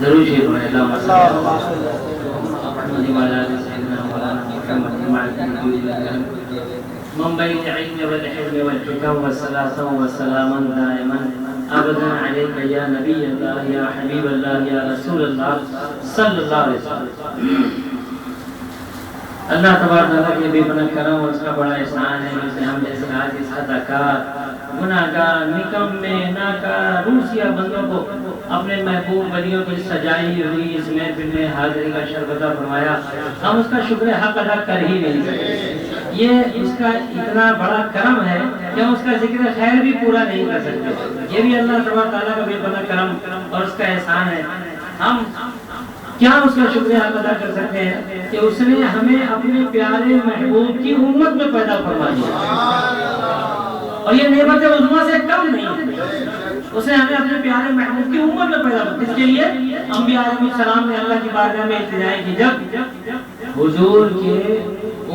درود شریف پڑھیں اللہم صل علی محمد وعلی آل سیدنا مولانا محمد وعلی منبع العلم والحلم والحکم والصلاة والسلام دائما ابدا علیک یا نبی اللہ یا حبیب اللہ یا رسول اللہ صلی اللہ علیہ وسلم۔ اللہ تبارک تعالیٰ کے بے پناہ کرم اور اس کا بڑا احسان ہے جس نے ہم جیسے آج اس اداکار گناہگار نکمے ناکار روسیا بندوں کو اپنے محبوب ولیوں کی سجائی ہوئی اس محفل میں حاضری کا شرف عطا فرمایا، ہم اس کا شکر حق ادا کر ہی نہیں سکتے۔ یہ اس کا اتنا بڑا کرم ہے کہ ہم اس کا ذکر خیر بھی پورا نہیں کر سکتے۔ یہ بھی اللہ تبارک تعالیٰ کا بے پناہ کرم اور اس کا احسان ہے۔ ہم کیا اس کا شکریہ ادا کر سکتے ہیں کہ اس نے ہمیں اپنے پیارے محبوب کی امت میں پیدا فرما دیا، اور یہ نعمت عظمیٰ سے کم نہیں، اس نے ہمیں اپنے پیارے محبوب کی امت میں پیدا فرما دیا۔ اس کے لیے انبیاء علیہ السلام نے اللہ کی بارگاہ میں التجا کی، جب حضور کے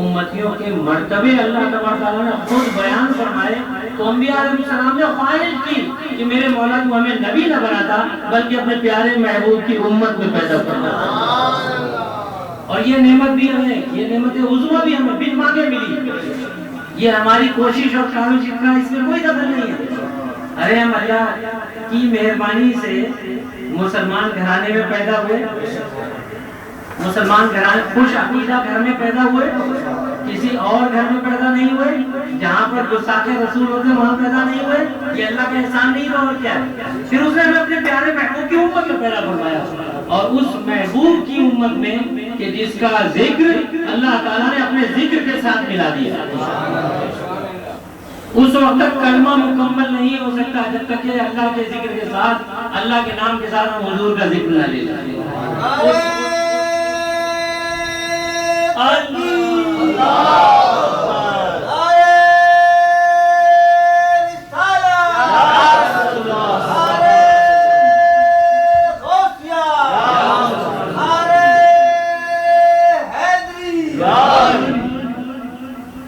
امتیوں کے مرتبے اللہ تبارک تعالیٰ نے خود بیان فرمائے تو انبیاء علیہ السلام نے خواہش کی کہ میرے مولا تو ہمیں نبی نہ بناتا بلکہ اپنے پیارے محبوب کی امت میں پیدا فرماتا۔ اور یہ نعمت بھی ہمیں، یہ نعمت عظمیٰ بھی ہمیں بن مانگے ملی۔ یہ ہماری کوشش اور کاوش اتنا اس میں کوئی دخل نہیں ہے۔ ارے ہم اللہ کی مہربانی سے مسلمان گھرانے میں پیدا ہوئے، مسلمان گھرانے خوش عقیدہ گھر میں پیدا ہوئے، کسی اور گھر میں پیدا نہیں ہوئے جہاں پر گستاخ رسول ہوتے وہاں پیدا نہیں ہوئے۔ یہ اللہ کا احسان نہیں تھا اور کیا ہے؟ پھر اس نے ہمیں اپنے پیارے محبوب کی امت میں پیدا فرمایا، اور اس محبوب کی امت میں کہ جس کا ذکر اللہ تعالیٰ نے اپنے ذکر کے ساتھ ملا دیا۔ اس وقت تک کلمہ مکمل نہیں ہو سکتا جب تک کہ اللہ کے ذکر کے ساتھ، اللہ کے نام کے ساتھ ہم حضور کا ذکر نہ لے لیں۔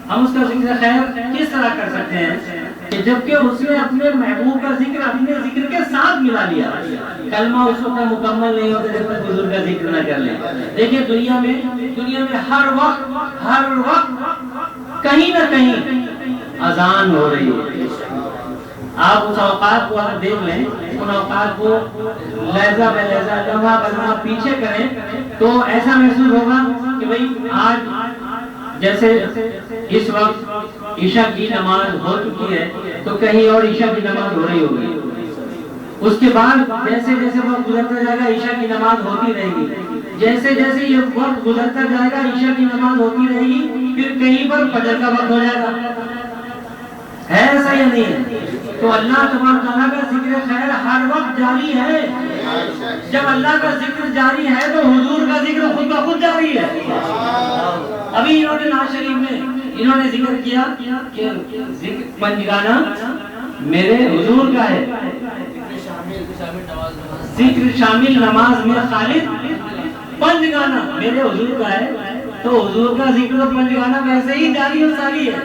ہم اس کا ذکر خیر کس طرح کر سکتے ہیں کہ جبکہ اس نے اپنے محبوب کا ذکر اپنے ذکر کے ساتھ ملا لیا۔ کلمہ اس وقت مکمل نہیں ہوتا جب تک حضور کا ذکر نہ کر لیں۔ دیکھیں دنیا میں ہر وقت کہیں نہ کہیں اذان ہو رہی ہے۔ آپ اس اوقات کو آپ دیکھ لیں، ان اوقات کو لہجہ بہ لہجہ لمحہ بہ لمحہ پیچھے کریں تو ایسا محسوس ہوگا کہ بھئی آج جیسے اس وقت عشاء کی نماز ہو چکی ہے تو کہیں اور عشاء کی نماز ہو رہی ہوگی۔ اس کے بعد جیسے جیسے وقت گزرتا جائے گا عشاء کی نماز ہوتی رہے گی، جیسے جیسے یہ وقت گزرتا جائے گا عشاء کی نماز ہوتی رہے گی، پھر کہیں پر فجر کا وقت ہو جائے گا۔ ہے ایسا یا نہیں ہے؟ تو اللہ تبارک تعالیٰ کا ذکر خیر ہر وقت جاری ہے۔ جب اللہ کا ذکر جاری ہے تو حضور کا ذکر خود بخود جاری ہے۔ ابھی انہوں نے نعت شریف میں انہوں نے ذکر کیا کہ ذکر پنجگانہ میرے حضور کا ہے، ذکر شامل نماز میں خالد پنجگانہ میرے حضور کا ہے۔ تو حضور کا ذکر و پنجگانہ ویسے ہی جاری و ساری ہے۔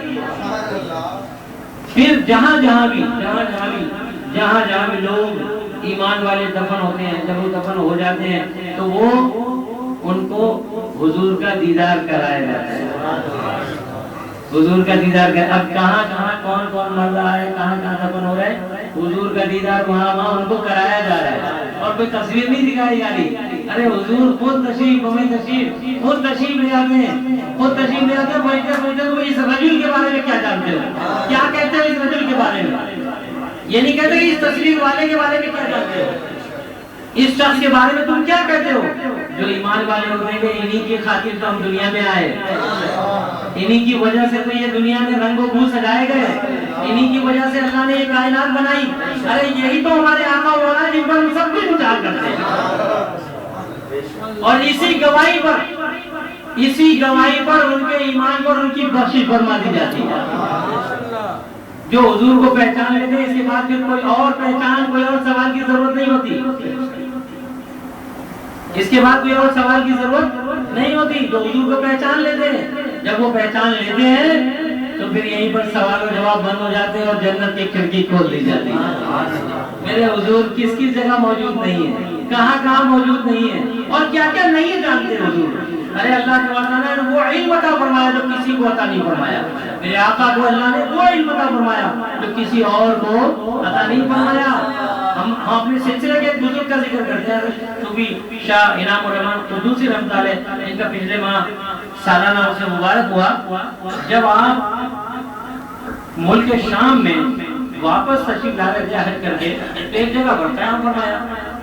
پھر جہاں جہاں بھی لوگ ایمان والے دفن ہوتے ہیں، جب وہ دفن ہو جاتے ہیں تو وہ ان کو حضور کا دیدار کرایا جاتا ہے۔ حضور کا دیدار اب کہاں کہاں کون کون مر رہا ہے، کہاں کہاں دفن ہو رہا ہے، حضور کا دیدار وہاں ان کو کرایا جا رہا ہے، اور کوئی تصویر نہیں دکھائی جا رہی۔ ارے حضور خود تشریف خود تشریف لے آتے ہیں، خود تشریف لے آتے ہیں۔ بیٹھے تو اس رجل کے بارے میں کیا جانتے ہو، کیا کہتے ہیں اس رجل کے بارے میں؟ یہ نہیں کہتے کہ اس تصویر والے کے بارے میں کیا جانتے ہو، اس شخص کے بارے میں تم کیا کہتے ہو؟ جو ایمان والے ہوتے ہیں کہ انہی کی خاطر تو ہم دنیا میں آئے، انہی کی وجہ سے تو یہ دنیا میں رنگ و بو سجائے گئے، انہی کی وجہ سے اللہ نے یہ کائنات بنائی۔ ارے یہی تو ہمارے آقا مولا ہیں جن پر ہم سب کچھ اچار کرتے ہیں، اور اسی گواہی پر ان کے ایمان پر ان کی بخشش فرما دی جاتی ہے۔ جو حضور کو پہچان لیتے ہیں اس کے بعد پھر کوئی اور پہچان، کوئی اور سوال کی ضرورت نہیں ہوتی، اس کے بعد کوئی اور سوال کی ضرورت نہیں ہوتی۔ جو حضور کو پہچان لیتے ہیں، جب وہ پہچان لیتے ہیں تو پھر یہیں پر سوال و جواب بند ہو جاتے ہیں اور جنت کی کھڑکی کھول دی جاتی ہے۔ میرے حضور کس کس جگہ موجود نہیں ہے، کہاں کہاں موجود نہیں ہے، اور کیا کیا نہیں جانتے حضور۔ ارے اللہ تعالیٰ نے وہ علم عطا فرمایا جو کسی کو عطا نہیں فرمایا، میرے آقا کو اللہ نے وہ علم عطا فرمایا جو کسی اور کو عطا نہیں فرمایا۔ ہم اپنے سلسلے کے ایک بزرگ کا ذکر کرتے ہیں، صوفی شاہ انعام الرحمن قدوسی رحمۃ اللہ علیہ، ان کا پچھلے ماہ سالانہ اسے مبارک ہوا۔ جب آپ ملک شام میں واپس تشریف لا کر کے حج کر کے ایک جگہ پر قیام فرمایا،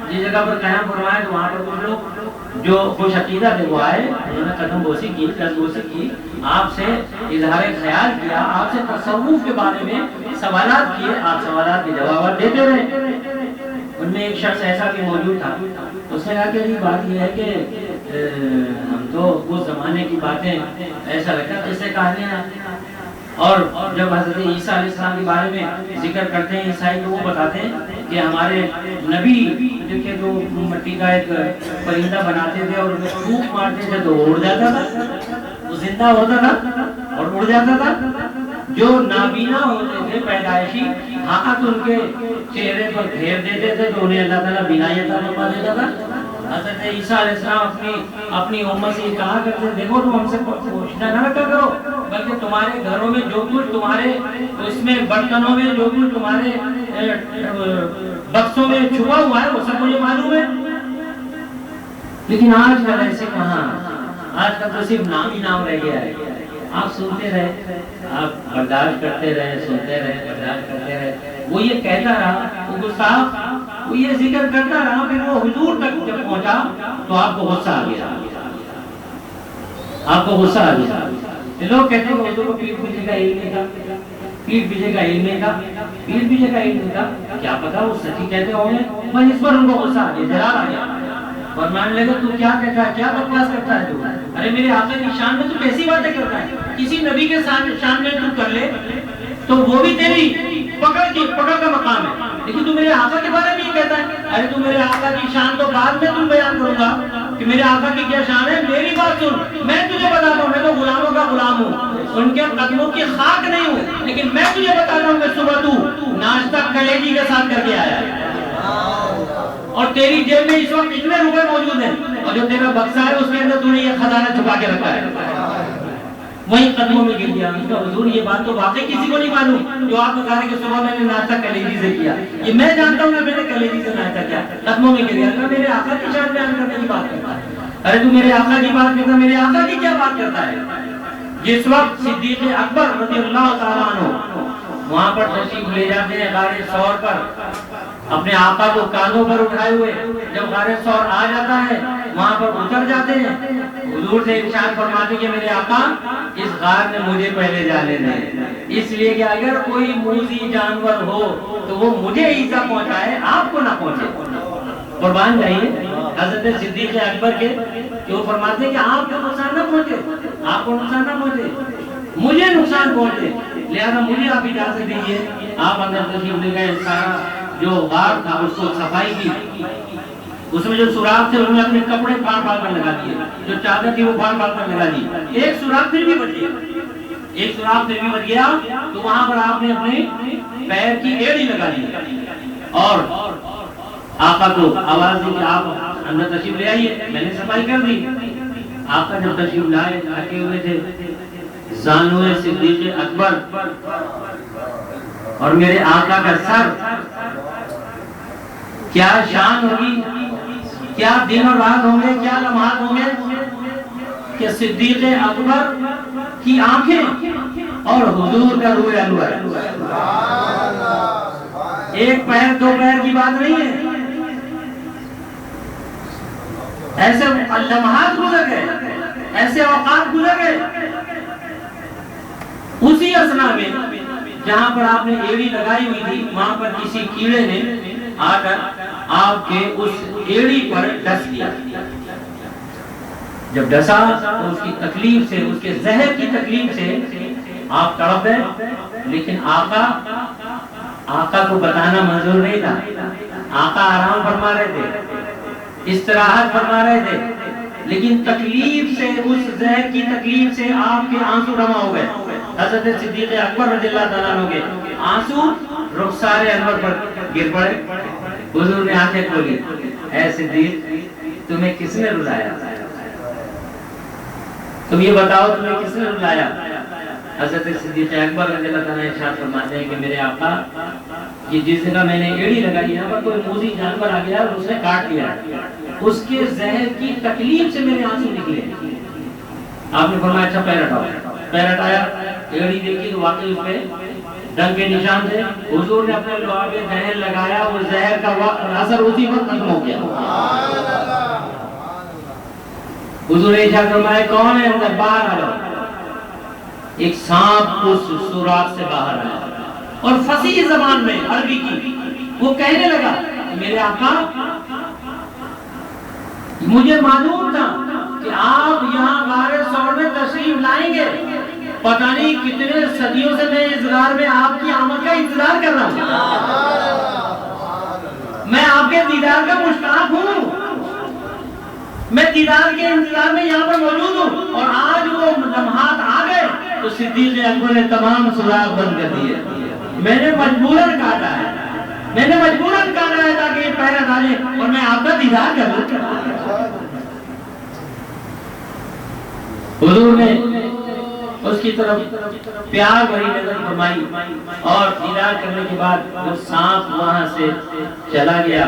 جس جگہ پر قیام فرمایا تو وہاں پر کچھ لوگ جو خوش عقیدہ تھے وہ آئے، انہوں نے قدم بوسی کی، آپ سے اظہار خیال کیا، آپ سے تصوف کے بارے میں سوالات کیے، آپ سوالات کے جوابات دیتے رہے۔ ان میں ایک شخص ایسا بھی موجود تھا، اس نے کہا کہ یہ بات یہ ہے کہ ہم تو اس زمانے کی باتیں ایسا لگتا ہے جیسے کہانیاں، اور جب حضرت عیسیٰ علیہ السلام کے بارے میں ذکر کرتے ہیں عیسائی تو وہ بتاتے ہیں کہ ہمارے نبی دیکھیں تو مٹی کا ایک پرندہ بناتے تھے اور پھونک مارتے تھے تو وہ اڑ جاتا تھا، وہ زندہ ہوتا تھا اور اڑ جاتا تھا۔ جو نابینا ہوتے تھے پیدائشی ہاتھ ان کے چہرے پر پھیر دیتے تھے تو انہیں اللہ تعالیٰ بینائی عطا فرما دیتا تھا۔ حضرت عیسیٰ علیہ السلام اپنی امت سے یہ کہا کرتے دیکھو تم ہم سے پوچھنا نہ رکھا کرو، بلکہ تمہارے گھروں میں جو کچھ تمہارے اس میں برتنوں میں جو کچھ تمہارے بکسوں میں چھپا ہوا ہے وہ سب مجھے معلوم ہے۔ لیکن آج کل ایسے کہاں، آج کل تو صرف نام ہی نام رہ گیا ہے۔ آپ سنتے رہے، آپ برداشت کرتے رہے، سنتے رہے، برداشت کرتے رہے۔ وہ یہ کہتا رہا، وہ گستاخ وہ یہ ذکر کرتا رہا، پھر وہ حضور تک جب پہنچا تو آپ کو غصہ آ گیا، آپ کو غصہ آ گیا۔ لوگ کہتے ہیں کہ حضور کو پیٹ پیچھے کا علم نہیں تھا، پیٹ پیچھے کا علم نہیں تھا، پیٹ پیچھے کا علم نہیں تھا، کیا پتا وہ سچی کہتے ہوں گے، بس اس پر ان کو غصہ آ گیا، جلال آ گیا، اور مان لے گا تو کیا کہتا ہے، کیا بکواس کرتا ہے تو، ارے میرے آقا کی شان میں تو کیسی باتیں کرتا ہے، کسی نبی کے شان میں تو کر لے تو وہ بھی تیری پکڑ کا مقام ہے، لیکن تو میرے آقا کے بارے میں یہ کہتا ہے، ارے تو میرے آقا کی شان تو بعد میں تم بیان کروں گا کہ میرے آقا کی کیا شان ہے، میری بات سن، میں تجھے بتاتا ہوں، میں تو غلاموں کا غلام ہوں، ان کے قدموں کی خاک نہیں ہوں، لیکن میں تجھے بتاتا ہوں کہ صبح تو ناشتہ کلیجی کے ساتھ کر کے آیا ہے، اور تیری جیب میں اس وقت اتنے روپے موجود ہیں، اور جو تیرا بکسا ہے اس کے اندر تو نے یہ خزانہ چھپا کے رکھا ہے، وہی قدموں میں گر گیا۔ حضور یہ بات تو واقعی کسی کو نہیں معلوم، جو آپ بتا رہے کہ صبح میں نے ناشتہ کلیجی سے کیا، یہ میں جانتا ہوں کہ میں نے کلیجی سے ناشتہ کیا، قدموں میں گر گیا، کہ میرے آقا کی شان بیان کرنے کی بات کرتا ہے، ارے تو میرے آقا کی بات کرتا ہے، میرے آقا کی کیا بات کرتا ہے۔ جس وقت صدیق اکبر رضی اللہ تعالیٰ عنہ وہاں پر تشریف لے جاتے ہیں غار ثور پر، اپنے آقا کو کاندھوں پر اٹھائے ہوئے، جب غار ثور آ جاتا ہے وہاں پر اتر جاتے ہیں، حضور سے ارشاد فرماتے کہ میرے آقا اس غار میں مجھے پہلے جانے دیں، اس لیے کہ اگر کوئی موذی جانور ہو تو وہ مجھے ایزا پہنچائے، آپ کو نہ پہنچے۔ قربان جائیے حضرت صدیق اکبر کے کہ وہ فرماتے ہیں کہ آپ کو نقصان نہ پہنچے، آپ کو نقصان نہ پہنچے، مجھے نقصان پہنچے، لہذا مجھے آپ اجازت دیجیے۔ آپ اندر تشریف لے گئے، سارا جو غار تھا اس کو صفائی کی، اس میں جو سوراخ تھے انہوں نے اپنے کپڑے پھاڑ پھاڑ کر لگا دیے، جو چادر تھی وہ پھاڑ پھاڑ کر لگا دی، ایک سوراخ پھر بھی بچ گیا، ایک سوراخ پھر بھی بچ گیا، تو وہاں پر آپ نے اپنے پیر کی ایڑی لگا دی اور آقا کو آواز دی کہ آپ اندر تشریف لے آئیے، میں نے صفائی کر دی۔ آقا جب تشریف لائے تھکے ہوئے تھے، زانوئے صدیق اکبر اور میرے آقا کا سر، کیا شان ہوگی، کیا دن اور رات ہوں گے، کیا لمحات ہوں گے کہ صدیق اکبر کی آنکھیں اور حضور کا روح انور، ایک پیر دو پیر کی بات نہیں ہے، ایسے لمحات گزر گئے، ایسے اوقات گزر گئے، اسی اسنا میں جہاں پر آپ نے ایڑی لگائی ہوئی تھی وہاں پر کسی کیڑے نے آ کر آپ کے اس ایڑی پر ڈس دیا، جب ڈسا تو اس کی تکلیف سے، اس کے زہر کی تکلیف سے آپ تڑپ گئے، لیکن آقا کو بتانا منظور نہیں تھا، آقا آرام فرما رہے تھے، استراحت فرما رہے تھے، لیکن تکلیف سے، اس زہر کی تکلیف سے آپ کے آنسو رواں ہو گئے۔ حضرت صدیق اکبر رضی اللہ تعالیٰ عنہ کے آنسو رخسار انور پر گر پڑے، حضور نے آنکھیں کھولی، اے صدیق تمہیں کس نے رلایا؟ تم یہ بتاؤ تمہیں کس نے رلایا؟ حضرت صدیق اکبر رضی اللہ تعالیٰ ارشاد فرماتے ہیں کہ میرے آقا یہ جس جگہ میں نے ایڑی لگائی یہاں پر کوئی موذی جانور آ گیا اور اس نے کاٹ لیا، اس کے زہر کی تکلیف سے میرے آنسو نکلے۔ آپ نے فرمایا اچھا پیر ہٹاؤ، پیر ہٹایا، ایڑی دیکھی تو واقعی اس پہ ڈنگ کے نشان تھے۔ حضور نے اپنے لوہے پہ زہر لگایا، وہ زہر کا اثر اسی وقت ختم ہو گیا۔ حضور نے ارشاد فرمایا کون ہے اندر؟ باہر آ جاؤ۔ ایک سانپ اس سوراخ سے باہر آیا اور فصیح زبان میں عربی کی وہ کہنے لگا میرے آقا مجھے معلوم تھا کہ آپ یہاں غار ثور میں تشریف لائیں گے، پتہ نہیں کتنے صدیوں سے میں اس غار میں آپ کی آمد کا انتظار کر رہا ہوں، میں آپ کے دیدار کا مشتاق ہوں، میں دیدار کے انتظار میں یہاں پر موجود ہوں۔ اور آج وہ لمحات آ گئے تو صدیق اکبر نے تمام سوراخ بند کر دیے۔ میں نے مجبوراً کاٹا ہے، میں نے مجبوراً کاٹا ہے تاکہ یہ پہرا ڈالے اور میں آپ کا دیدار کروں۔ حضور نے اس کی طرف پیار بھری نظر فرمائی اور دیدار کرنے کے بعد وہ سانپ وہاں سے چلا گیا۔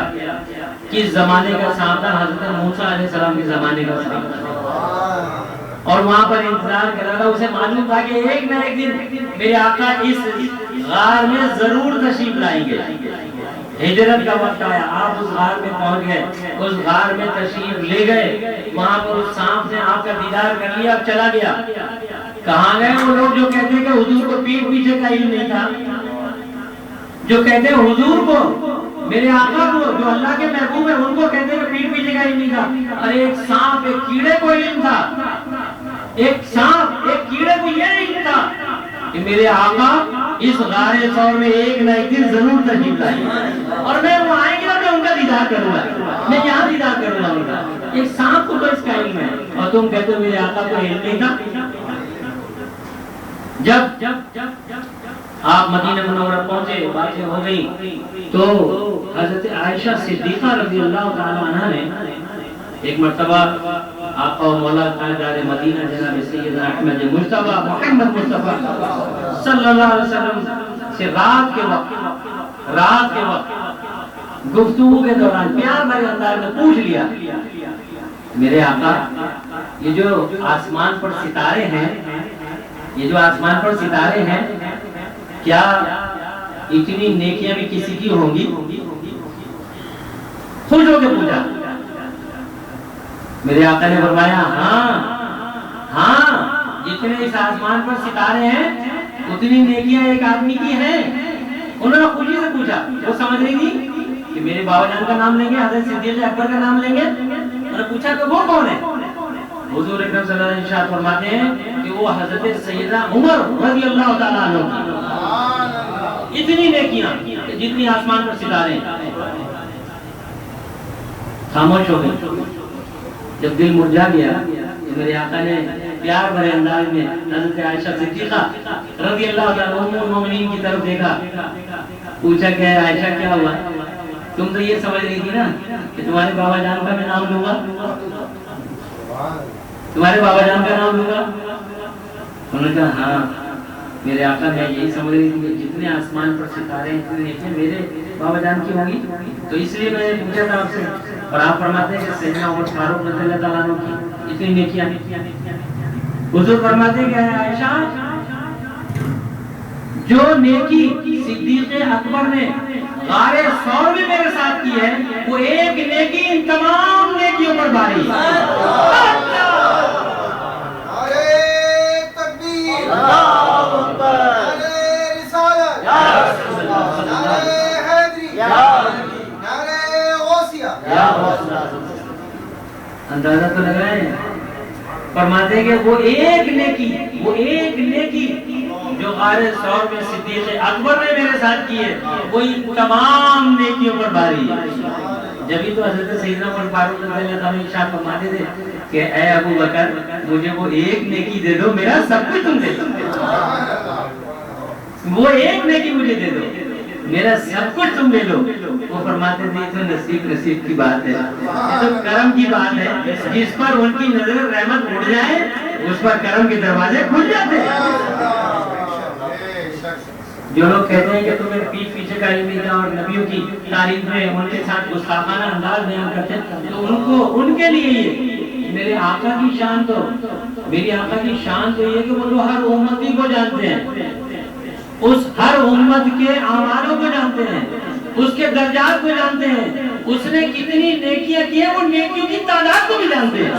کس زمانے کا سانپ تھا؟ حضرت موسیٰ علیہ السلام کے زمانے کا سانپ تھا، اور وہاں پر انتظار کر رہا تھا۔ اسے معلوم تھا کہ ایک نہ ایک دن میرے آقا اس غار میں ضرور تشریف لائیں گے۔ ہجرت کا وقت آیا، آپ اس غار میں پہنچ گئے، اس غار میں تشریف لے گئے، وہاں پر اس سانپ نے آپ کا دیدار کر لیا، چلا گیا۔ کہاں گئے وہ لوگ جو کہتے ہیں کہ حضور کو پیٹ پیچھے کا علم نہیں تھا، جو کہتے ہیں حضور کو، میرے آقا کو جو اللہ کے محبوب ہیں ان کو کہتے ہیں کہ پیٹ پیچھے کا علم نہیں تھا؟ ارے ایک سانپ ایک کیڑے کو علم تھا، ایک سانپ ایک کیڑے کو یہ علم تھا کہ میرے آقا اس غار ثور میں ایک نہ ایک دن ضرور تشریف لائیں گے اور میں وہ آئیں گے اور میں ان کا دیدار کروں گا، میں یہاں دیدار کروں گا ان کا۔ ایک سانپ کو تو اس کا علم ہے اور تم کہتے ہو میرے آقا کو علم نہیں تھا۔ جب آپ مدینہ منورہ پہنچے، باتیں ہو گئی تو حضرت عائشہ صدیقہ رضی اللہ تعالی عنہ نے ایک مرتبہ آقا و مولا تاجدار مدینہ جناب سیدنا احمد مصطفیٰ محمد مصطفیٰ صلی اللہ علیہ وسلم سے رات کے وقت گفتگو کے دوران پیار بھرے انداز میں پوچھ لیا میرے آقا یہ جو آسمان پر ستارے ہیں، یہ جو آسمان پر ستارے ہیں، کیا اتنی نیکیاں بھی کسی کی ہوں گی؟ خوش ہو کے پوچھا۔ میرے آقا نے فرمایا ہاں جتنے اس آسمان پر ستارے ہیں اتنی نیکیاں ایک آدمی کی ہیں۔ انہوں نے خوشی سے پوچھا، وہ سمجھ رہی تھی کہ میرے بابا جان کا نام لیں گے، حضرت صدیق اکبر کا نام لیں گے۔ انہوں نے پوچھا کہ وہ کون ہے؟ حضور اکرم صلی اللہ علیہ وسلم ارشاد فرماتے ہیں کہ وہ حضرت سیدنا عمر رضی اللہ تعالیٰ عنہ کی اتنی نیکیاں جتنی آسمان پر ستارے ہیں۔ خاموش ہو گئے۔ جب دل مرجھا گیا میرے آقا نے پیار بھرے انداز میں حضرت عائشہ صدیقہ رضی اللہ تعالیٰ عنہ المومنین کی طرف دیکھا، پوچھا کہ عائشہ کیا ہوا؟ تم تو یہ سمجھ رہی تھی نا کہ تمہارے بابا جان کا میں نام لوں گا، تمہارے بابا جان کا نام لوں گا؟ انہوں نے کہا ہاں میرے آقا میں یہی سمجھ رہی تھی کہ جتنے آسمان پر ستارے ہیں اتنے نیکیاں میرے بابا جان کی ہوں گی، تو اس لیے میں نے پوچھا تھا آپ سے۔ اور آپ فرماتے ہیں کہ سیدنا عمر فاروق رضی اللہ تعالیٰ عنہ کی اتنی نیکیاں۔ حضور فرماتے ہیں کہ عائشہ جو نیکی صدیق اکبر نے غار ثور میں میرے ساتھ کی ہے وہ ایک نیکی ان تمام نیکیوں پر بھاری ہے۔ اندازہ تو لگ رہا ہے؟ فرماتے ہیں کہ وہ ایک نیکی جو غار ثور میں صدیق اکبر نے میرے ساتھ کی ہے وہ ان تمام نیکیوں پر بھاری ہے۔ جبھی تو حضرت سیدنا عمر فاروق رضی اللہ تعالیٰ ارشاد فرماتے تھے کہ اے ابو بکر مجھے وہ ایک نیکی دے دو، میرا سب کچھ تم دے دو، وہ ایک نیکی مجھے دے دو، میرا سب کچھ تم لے لو۔ وہ فرماتے تھے تو نصیب کی بات ہے، یہ تو کرم کی بات ہے، جس پر ان کی نظر رحمت اڑ جائے اس پر کرم کے دروازے کھل جاتے ہیں۔ جو لوگ کہتے ہیں کہ تمہیں پیٹ پیچھے کا علم تھا اور نبیوں کی تعریف میں ان کے ساتھ گستاخانہ انداز بیان کرتے ہیں، تو ان کے لیے یہ میرے آقا کی شان تو میری آقا کی شان تو یہ کہ وہ تو ہر امتی کو جانتے ہیں، اس ہر امت کے اعمالوں کو جانتے ہیں، اس کے درجات کو جانتے ہیں، اس نے کتنی نیکیاں کی ہیں وہ نیکیوں کی تعداد کو بھی جانتے ہیں۔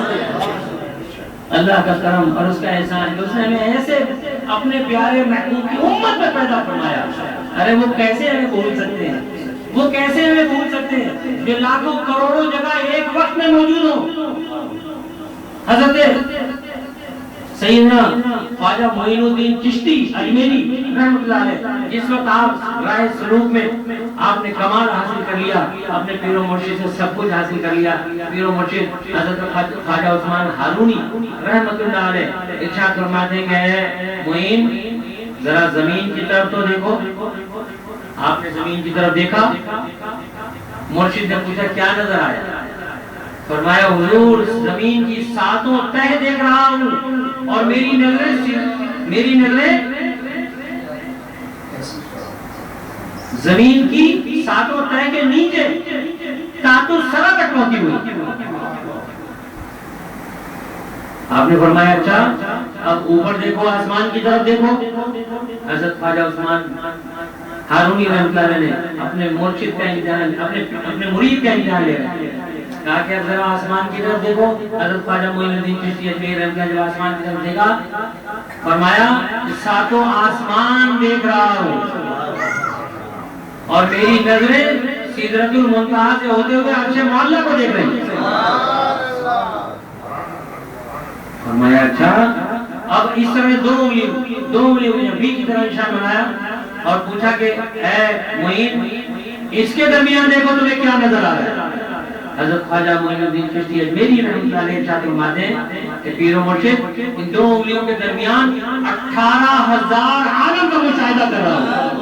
اللہ کا کرم اور اس کا احسان کہ اس نے ہمیں ایسے اپنے پیارے محبوب کی امت میں پیدا فرمایا۔ ارے وہ کیسے ہمیں بھول سکتے ہیں، وہ کیسے ہمیں بھول سکتے ہیں جو لاکھوں کروڑوں جگہ ایک وقت میں موجود ہوں۔ حضرت سیدنا خواجہ معین الدین چشتی اجمیری رحمۃ اللہ علیہ، جس وقت آپ رائے سلوک میں آپ نے کمال حاصل کر لیا، اپنے پیر و مرشد سے سب کچھ حاصل کر لیا، پیر و مرشد حضرت خواجہ عثمان ہارونی رحمۃ اللہ علیہ ارشاد فرماتے ہیں کہ اے معین ذرا زمین کی طرف تو دیکھو۔ آپ نے زمین کی طرف دیکھا، مرشد نے پوچھا کیا نظر آیا؟ فرمایا حضور زمین کی ساتوں تہہ دیکھ رہا ہوں اور میری نظریں زمین کی ساتوں تہہ کے نیچے تحت الثری تک پہنچی ہوئی۔ آپ نے فرمایا اچھا اب اوپر دیکھو، آسمان کی طرف دیکھو۔ حضرت خواجہ عثمان ہارونی رحمۃ اللہ علیہ نے اپنے مرشد کا امتحان، اپنے مرید کا امتحان لے رہے کہا کہ اب ذرا آسمان کی طرف دیکھو۔ حضرت خواجہ معین الدین چشتی اجمیری رحمۃ اللہ علیہ آسمان کی طرف دیکھا، فرمایا ساتوں آسمان دیکھ رہا ہوں اور میری نظریں سدرۃ المنتہا سے ہوتے ہوئے عرش معلیٰ کو دیکھ رہی ہیں۔ فرمایا اچھا اب اس طرح دو انگلی بھی کی طرح نشان بنایا اور پوچھا کہ اے معین اس کے درمیان دیکھو تمہیں کیا نظر آ رہا ہے؟ حضرت خواجہ معین الدین چشتی اجمیری رحمۃ اللہ علیہ ارشاد فرماتے ہیں کہ پیر و مرشد ان دو انگلیوں کے درمیان 18,000 عالم کا مشاہدہ کر رہا ہوں۔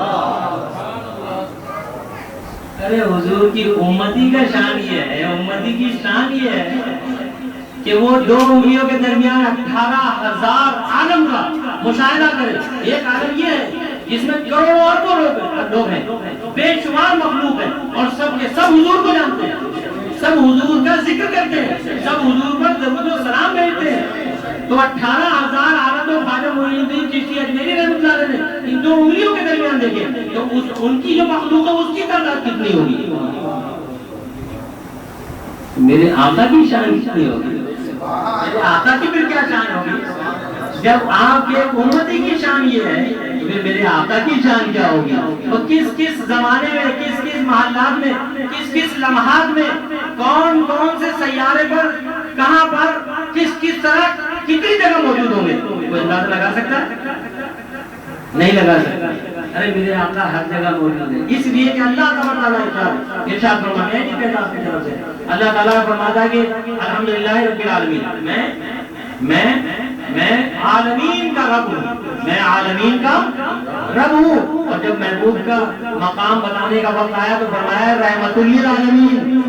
ارے حضور کی امتی کا شان یہ ہے، امتی کی شان یہ ہے کہ وہ دو انگلیوں کے درمیان 18,000 عالم کا مشاہدہ کرے۔ ایک عالم یہ ہے جس میں کروڑوں اربوں لوگ ہیں، بے شمار مخلوق ہیں اور سب کے سب حضور کو جانتے ہیں، سب حضور کا ذکر کرتے ہیں، سب حضور پر درود و سلام بھیجتے ہیں۔ تو 18,000 عالم کو خواجہ معین الدین چشتی اجمیری رحمۃ اللہ علیہ نے ان دو انگلیوں کے درمیان دیکھے تو ان کی جو مخلوق ہے اس کی تعداد کتنی ہوگی؟ میرے آقا کی شان کتنی ہوگی؟ میرے آقا کی پھر کیا شان ہوگی؟ جب آپ کے امتی کی شان یہ ہے تو پھر میرے آقا کی شان کیا ہوگی؟ اور کس کس زمانے میں، کس کس محلات میں، کس کس لمحات میں، کون کون سے سیارے پر، کہاں پر، کس کس طرح کتنی جگہ موجود ہوں گے؟ کوئی اندازہ لگا سکتا ہے؟ نہیں لگا سکتا۔ ارے میرے آقا ہر جگہ موجود ہے، اس لیے کہ اللہ تعالیٰ ارشاد فرماتے ہیں کہ آپ کی طرف سے اللہ تعالیٰ فرماتا ہے کہ الحمدللہ رب العالمین، میں عالمین کا رب ہوں، میں عالمین کا رب ہوں۔ اور جب محبوب کا مقام بتانے کا وقت آیا تو فرمایا رحمت للعالمین،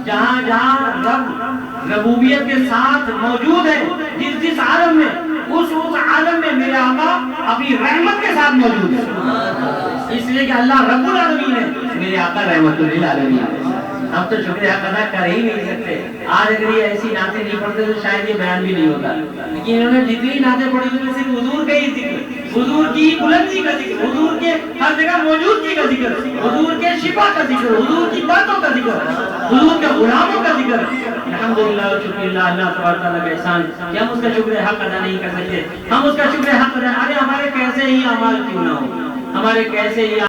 جہاں جہاں رب ربوبیت کے ساتھ موجود ہے، جس جس عالم میں، اس عالم میں میرے آقا اپنی رحمت کے ساتھ موجود ہے، اس لیے کہ اللہ رب العالمین ہے، میرے آقا رحمت للعالمین ہے۔ ہم تو شکریہ ادا کر ہی نہیں سکتے۔ آج اگر یہ ایسی نعتیں نہیں پڑھتے تو شاید یہ بیان بھی نہیں ہوتا، لیکن انہوں نے جتنی نعتیں پڑھی ان میں صرف حضور کا ہی ذکر، حضور کی بلندی کا ذکر، حضور کے ہر جگہ موجودگی کا ذکر، حضور کے شفا کا ذکر، حضور کی باتوں کا ذکر، حضور کے غلاموں کا ذکر۔ الحمدللہ و شکر اللہ، اللہ تبارک تعالیٰ کا احسان کہ ہم اس کا شکر حق ادا نہیں کر سکتے، ہم اس کا شکر حق ادا، ارے ہمارے کیسے ہی اعمال کیوں نہ ہو، ہمارے کیسے ہی